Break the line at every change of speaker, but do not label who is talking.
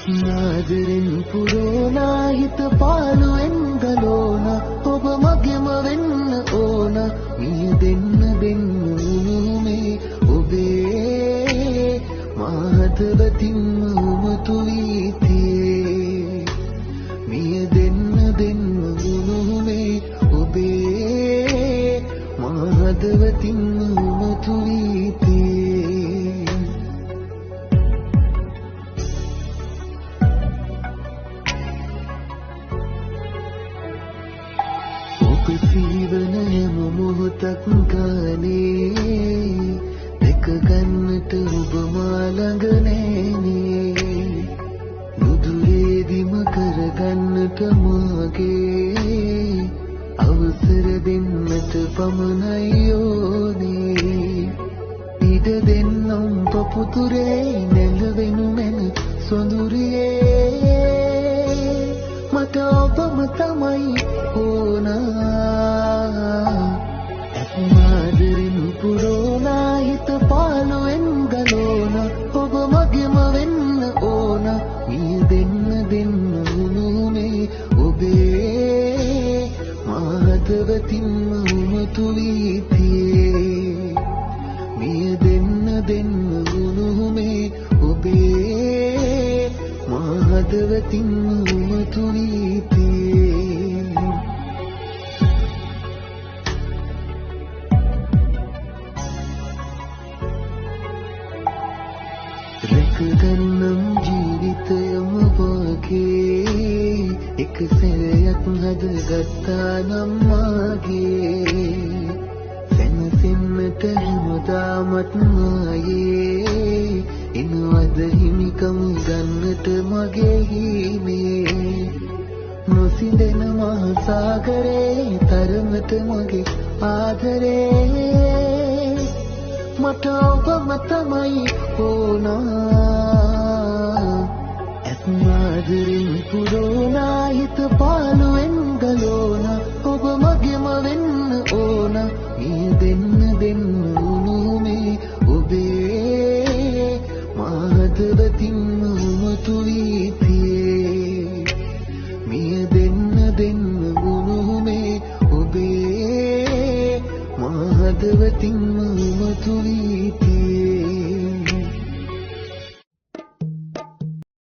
නාදරෙන් පුරෝනා හිත පාළුවෙන් ගලෝන ඔබ මගෙම වෙන්න ඕන මිය දෙන්න මේ ඔබේ මාහතවතින් උමතු වීතියේ මිය දෙන්න මේ ඔබේ මාහතවතින් උමතු වීතියේ සිහිවන හැම මොහොතක් ගානේ දෙක ගන්නට ඔබ මා ළඟ නෑනේ නුදුරේදිම කරගන්නට මාගේ අවසර දෙන්නට පමණයි ඕනේ ඉඩ දෙන්නම් පපුතුරේ නැලවෙනු මැන සොඳුරියේ මට ඔබම තමයි නාදරෙන් පුරෝනා හිත පාළුවෙන් ගලෝන ඔබ මගෙම වෙන්න ඕන මිය දෙන්න මේ ඔබේ මාහතවතින් උමතු වීතියේ මිය දෙන්න මේ ඔබේ මාහතවතින් උමතු වීතියේ රැකගන්නම් ජීවිතයම වගේ එක සැරයක් හදගත්තා නම් මාගේ සැනසෙන්නට හැමදාමත් ආයේ එනවද හිමිකම් ගන්නට මගේ හිමේ නොසිඳෙන මහ සාගරේ තරමට මගේ ආදරේ මට ඔබම තමයි නාදරෙන් පුරෝනා හිත පාළුවෙන් ගලෝන ඔබ මගෙම වෙන්න ඕන මිය දෙන්න මේ ඔබේ මාහතවතින් උමතු වීතියේ මිය දෙන්න මේ ඔබේ මාහතවතින් උමතු වී